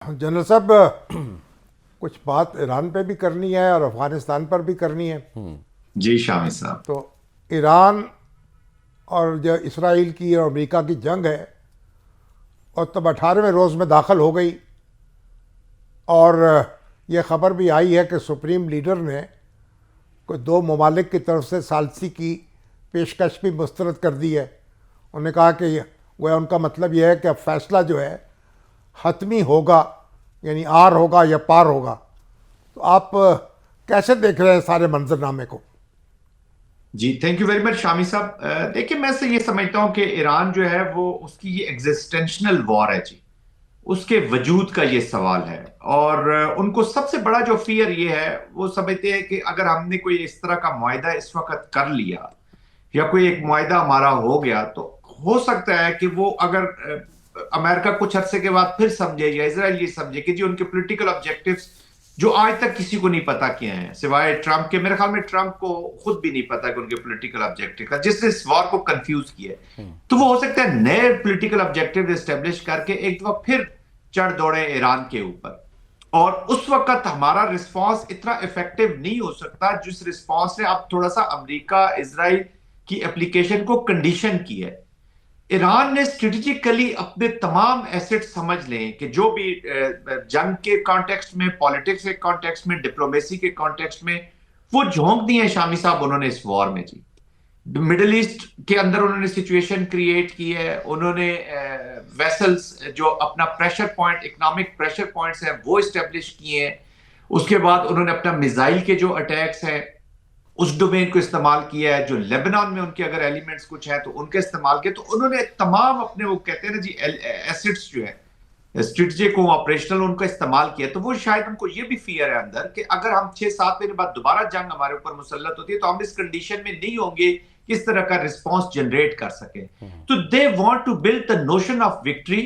General साहब, कुछ बात ईरान पे भी करनी है और अफगानिस्तान पर भी करनी है। जी शामिद साहब। तो ईरान और जो इसराइल की और अमेरिका की जंग है, और तब 18वें रोज़ में दाखिल हो गई। और ये ख़बर भी आई है कि सुप्रीम लीडर ने कोई दो ममालिक की तरफ से सालसी की पेशकश भी मुस्तरद कर दी है। उन्होंने कहा कि वह उनका मतलब यह है कि अब फैसला जो है हतमी होगा, यानी आर होगा या पार होगा। तो आप कैसे देख रहे हैं सारे मंजरनामे को? जी थैंक यू वेरी मच शामिद साहब। देखिए, मैं से ये समझता हूं कि ईरान जो है वो उसकी ये एग्जिस्टेंशनल वॉर है जी। उसके वजूद का ये सवाल है। और उनको सबसे बड़ा जो फियर ये है, वो समझते हैं कि अगर हमने कोई इस तरह का मुआहिदा इस वक्त कर लिया या कोई एक मुआहिदा हमारा हो गया, तो हो सकता है कि वो अगर अमेरिका कुछ अरसे के बाद फिर समझे या इसराइल ये समझे कि जी उनके पॉलिटिकल ऑब्जेक्टिव्स जो आज तक किसी को नहीं पता क्या है सिवाय ट्रंप के। मेरे ख्याल में ट्रंप को खुद भी नहीं पता कि उनके पॉलिटिकल ऑब्जेक्टिव का, जिसने इस वॉर को कंफ्यूज किया है। तो वो हो सकता है नए पॉलिटिकल ऑब्जेक्टिव एस्टेब्लिश करके एक दफा फिर चढ़ दौड़े ईरान के ऊपर। और उस वक्त हमारा रिस्पांस इतना इफेक्टिव नहीं हो सकता जिस रिस्पांस ने अब थोड़ा सा अमेरिका इसराइल की एप्लीकेशन को कंडीशन की है। ईरान ने स्ट्रेटेजिकली अपने तमाम एसेट समझ लें कि जो भी जंग के कॉन्टेक्स्ट में, पॉलिटिक्स के कॉन्टेक्स्ट में, डिप्लोमेसी के कॉन्टेक्स्ट में वो झोंक दिए हैं शामी साहब उन्होंने इस वॉर में जी। मिडिल ईस्ट के अंदर उन्होंने सिचुएशन क्रिएट की है। उन्होंने वेसल्स जो अपना pressure point, economic pressure points हैं वो इस्टेब्लिश किए हैं। उसके बाद उन्होंने अपना मिसाइल के जो अटैक्स हैं उस डोमेन को इस्तेमाल किया है। जो लेबनान में उनके अगर एलिमेंट्स कुछ हैं तो उनके इस्तेमाल किए। तो उन्होंने तमाम अपने, वो कहते हैं ना जी, एसिड्स जो है स्ट्रेटेजिक को ऑपरेशनल, उनका इस्तेमाल किया। तो वो शायद उनको ये भी फियर है अंदर कि अगर हम 6-7 महीने बाद दोबारा जंग हमारे ऊपर मुसल्लत होती है तो हम इस कंडीशन में नहीं होंगे किस तरह का रिस्पॉन्स जनरेट कर सके। तो they want to build the notion of victory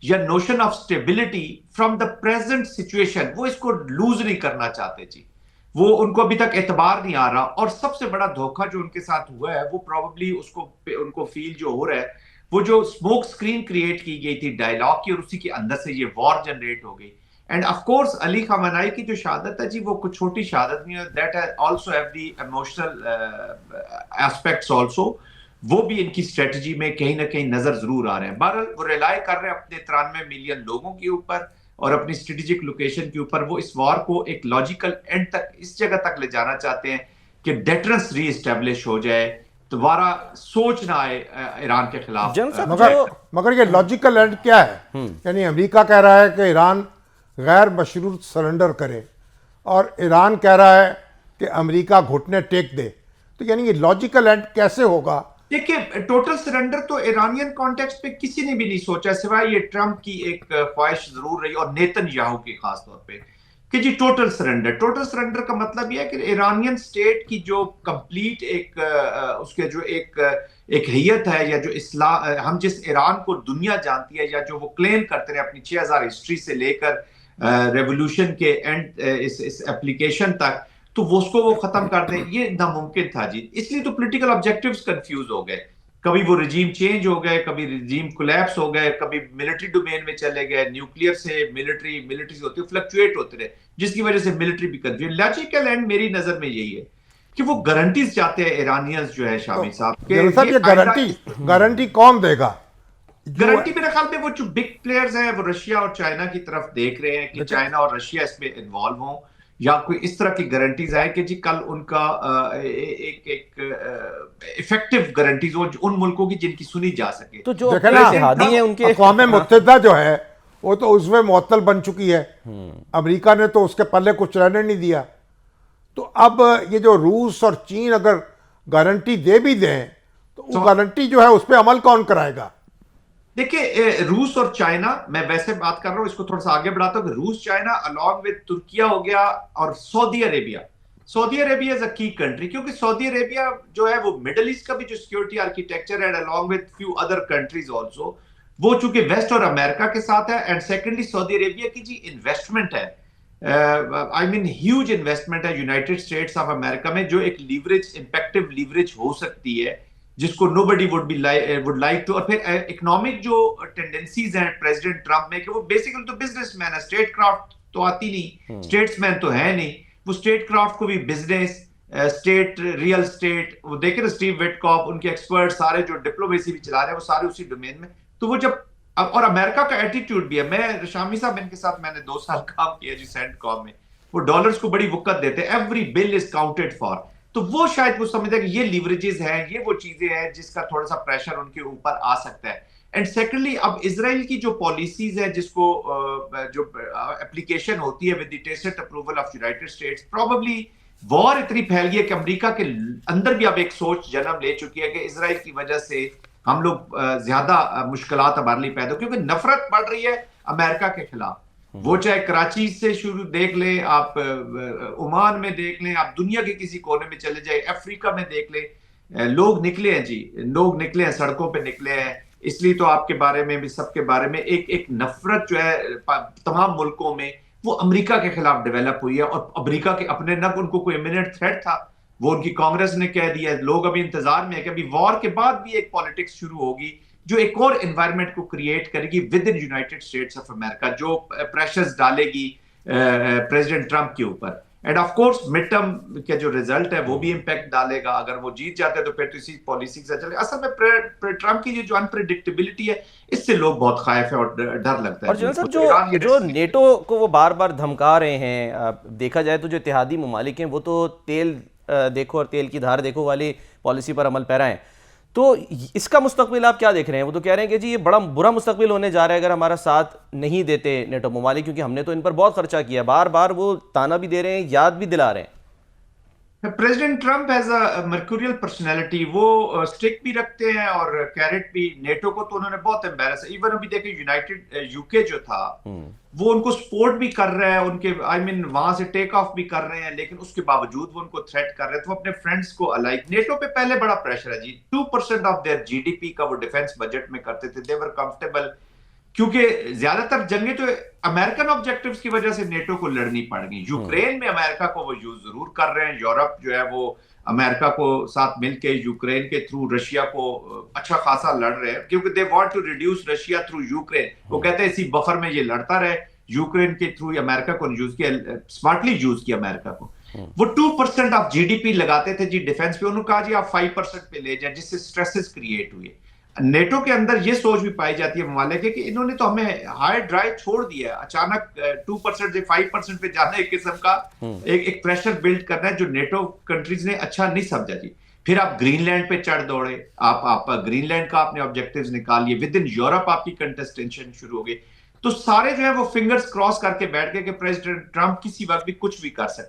या notion of stability from the present situation. वो इसको लूज नहीं करना चाहते जी। वो उनको अभी तक एतबार नहीं आ रहा। और सबसे बड़ा धोखा जो उनके साथ हुआ है वो प्रॉब्ली उसको उनको फील जो हो रहा है, वो जो स्मोक स्क्रीन क्रिएट की गई थी डायलॉग की और उसी के अंदर से ये वॉर जनरेट हो गई। एंड ऑफ कोर्स अली खamenei की जो शहादत है जी, वो कुछ छोटी शहादत नहीं है। That also have the emotional aspects also. वो भी इनकी स्ट्रेटजी में कहीं ना कहीं नजर जरूर आ रहे हैं। बहरहाल वो रिलाय कर रहे हैं अपने 93 मिलियन लोगों के ऊपर और अपनी स्ट्रेटेजिक लोकेशन के ऊपर। वो इस वॉर को एक लॉजिकल एंड तक, इस जगह तक ले जाना चाहते हैं कि डेटरेंस री एस्टेब्लिश हो जाए, दोबारा सोच ना आए ईरान के खिलाफ जन साहब जो मगर मगर ये लॉजिकल एंड क्या है? यानी अमेरिका कह रहा है कि ईरान गैर मशरूत सरेंडर करे, और ईरान कह रहा है कि अमेरिका घुटने टेक दे। तो यानी ये लॉजिकल एंड कैसे होगा? देखिए, टोटल सरेंडर तो ईरानियन कॉन्टेक्स्ट पे किसी ने भी नहीं सोचा सिवाय ये ट्रंप की एक ख्वाहिश जरूर रही और नेतन्याहू की खास तौर पे कि जी टोटल सरेंडर। टोटल सरेंडर का मतलब यह है कि ईरानियन स्टेट की जो कंप्लीट एक उसके जो एक हैयत है, या जो इस्लाम, हम जिस ईरान को दुनिया जानती है या जो वो क्लेम करते हैं अपनी 6000 हिस्ट्री से लेकर रेवोल्यूशन के एंड इस एप्लीकेशन तक, तो वो उसको वो खत्म कर दें, ये नामुमकिन था जी। इसलिए तो पॉलिटिकल ऑब्जेक्टिव्स कंफ्यूज हो गए। कभी वो रिजीम चेंज हो गए, कभी रिजीम कोलैप्स हो गए, कभी मिलिट्री डोमेन में चले गए, न्यूक्लियर से मिलिट्री, मिलिट्री से होती है फ्लक्चुएट होते रहे, जिसकी वजह से मिलिट्री भी कंफ्यूज। लॉजिकल एंड मेरी नजर में यही है कि वो गारंटीज चाहते हैं ईरानियंस जो है तो शामिर साहब के जनरल साहब, ये ये आइंदा। गारंटी गारंटी कौन देगा? जो गारंटी मेरे ख्याल में वो जो बिग प्लेयर्स हैं वो रशिया और चाइना की तरफ देख रहे हैं कि लेकिन चाइना और रशिया इसमें इन्वॉल्व हों, या कोई इस तरह की गारंटीज आए कि जी कल उनका एक एक इफेक्टिव गारंटीज हो उन मुल्कों की जिनकी सुनी जा सके। तो जो देखे अपने ना, इत्तेहादी हैं उनके अक़वाम मुत्तहिदा जो है वो तो उसमें मुअत्तल बन चुकी है। अमेरिका ने तो उसके पल्ले कुछ रहने नहीं दिया। तो अब ये जो रूस और चीन अगर गारंटी दे भी दें, तो वो तो गारंटी जो है उस पर अमल कौन कराएगा? देखिए, रूस और चाइना, मैं वैसे बात कर रहा हूं, इसको थोड़ा सा आगे बढ़ाता हूं कि रूस चाइना अलॉन्ग विद तुर्किया हो गया और Saudi Arabia. Saudi Arabia is a की कंट्री, क्योंकि सऊदी अरेबिया जो है वो मिडल ईस्ट का भी जो सिक्योरिटी आर्किटेक्चर है along with few other countries also, वो चूंकि वेस्ट और अमेरिका के साथ है। एंड सेकेंडली सऊदी अरेबिया की जी इन्वेस्टमेंट है, आई मीन ह्यूज इन्वेस्टमेंट है यूनाइटेड स्टेट्स ऑफ अमेरिका में, जो एक लीवरेज, इंपैक्टिव लीवरेज हो सकती है जिसको नोबडी वुड लाइक टू। और फिर इकोनॉमिक जो टेंडेंसीज हैं प्रेसिडेंट ट्रंप में कि वो बेसिकली तो बिजनेसमैन है, स्टेट क्राफ्ट तो आती नहीं, स्टेट्समैन तो है नहीं, वो स्टेट क्राफ्ट को भी बिजनेस, स्टेट रियल स्टेट, वो देखे ना स्टीव विटकॉफ, उनके एक्सपर्ट सारे जो डिप्लोमेसी भी चला रहे हैं वो सारे उसी डोमेन में। तो वो जब और अमेरिका का एटीट्यूड भी है, मैं शामी साहब इनके साथ मैंने 2 साल काम किया जी सेंटकॉम में, वो डॉलर्स को बड़ी वुक्कत देते हैं, every bill is counted for. तो वो शायद वो समझते हैं कि ये लीवरेजेस हैं, ये वो चीजें हैं जिसका थोड़ा सा प्रेशर उनके ऊपर आ सकता है। एंड सेकेंडली अब इसराइल की जो पॉलिसीज है, जिसको जो एप्लीकेशन होती है with the tacit approval of United states, probably war इतनी फैल गई है कि अमेरिका के अंदर भी अब एक सोच जन्म ले चुकी है कि इसराइल की वजह से हम लोग ज्यादा मुश्किलात हमारे लिए पैदा, क्योंकि नफरत बढ़ रही है अमेरिका के खिलाफ। वो चाहे कराची से शुरू देख लें आप, ओमान में देख लें आप, दुनिया के किसी कोने में चले जाए, अफ्रीका में देख लें, लोग निकले हैं जी, लोग निकले हैं, सड़कों पे निकले हैं। इसलिए तो आपके बारे में भी, सबके बारे में एक एक नफरत जो है तमाम मुल्कों में वो अमेरिका के खिलाफ डेवलप हुई है। और अमेरिका के अपने न उनको कोई इमिनेंट थ्रेट था, वो उनकी कांग्रेस ने कह दिया, लोग अभी इंतजार में है कि अभी वॉर के बाद भी एक पॉलिटिक्स शुरू होगी जो एक और एनवायरनमेंट को क्रिएट करेगी with in United states of America, जो प्रेशर्स डालेगी प्रेसिडेंट ट्रंप के ऊपर। End of course mid term के जो रिजल्ट है वो भी इंपैक्ट डालेगा, अगर वो जीत जाते हैं तो फिर तो इसी पॉलिसी से चले। असल में ट्रंप की जो अनप्रेडिक्टेबिलिटी है, इससे लोग बहुत खाइफ है और डर लगता है। और जनरल साहब जो नेटो को वो बार बार धमका रहे हैं, देखा जाए तो जो इत्तेहादी ममालिक हैं वो तो तेल देखो और तेल की धार देखो वाली पॉलिसी पर अमल पैरा है। तो इसका मुस्तकबिल आप क्या देख रहे हैं? वो तो कह रहे हैं कि जी ये बड़ा बुरा मुस्तकबिल होने जा रहा है अगर हमारा साथ नहीं देते नेटो ममालिक, क्योंकि हमने तो इन पर बहुत खर्चा किया। बार बार वो ताना भी दे रहे हैं, याद भी दिला रहे हैं। President Trump as a mercurial personality, वो स्टिक भी रखते हैं और कैरेट भी। नेटो को तो उन्होंने बहुत एम्बेरस, इवन अभी देखे यूनाइटेड यूके जो था वो उनको सपोर्ट भी कर रहा है, उनके वहां से टेक ऑफ भी कर रहे हैं, लेकिन उसके बावजूद वो उनको थ्रेट कर रहे हैं। तो अपने फ्रेंड्स को अलाइक, नेटो पे पहले बड़ा प्रेशर है जी, 2% ऑफ देयर जीडीपी का वो डिफेंस बजट में करते थे, दे वर कंफर्टेबल, क्योंकि ज्यादातर जंगें तो अमेरिकन ऑब्जेक्टिव्स की वजह से नेटो को लड़नी पड़ गई। यूक्रेन में अमेरिका को वो यूज जरूर कर रहे हैं, यूरोप जो है वो अमेरिका को साथ मिलके यूक्रेन के थ्रू रशिया को अच्छा खासा लड़ रहे हैं, क्योंकि they want to reduce Russia through Ukraine. वो कहते हैं इसी बफर में ये लड़ता रहे, यूक्रेन के थ्रू अमेरिका को यूज किया, स्मार्टली यूज किया अमेरिका को। वो 2% ऑफ जीडीपी लगाते थे जी डिफेंस पे, उन्होंने कहा जी आप 5% पे ले जाए, जिससे स्ट्रेसेस क्रिएट हुए। नेटो के अंदर ये सोच भी पाई जाती है ममालिक की कि इन्होंने तो हमें हाई ड्राइव छोड़ दिया, अचानक 2% से 5% पे जाना एक किस्म का एक प्रेशर बिल्ड करना है, जो नेटो कंट्रीज ने अच्छा नहीं समझा जी। फिर आप ग्रीनलैंड पे चढ़ दौड़े, आप ग्रीनलैंड का आपने ऑब्जेक्टिव्स निकाल लिए, विद इन यूरोप आपकी कंटेस्टेंशन शुरू हो गई। तो सारे जो है वो फिंगर्स क्रॉस करके बैठ गए कि प्रेसिडेंट ट्रंप किसी वक्त भी कुछ भी कर सकते।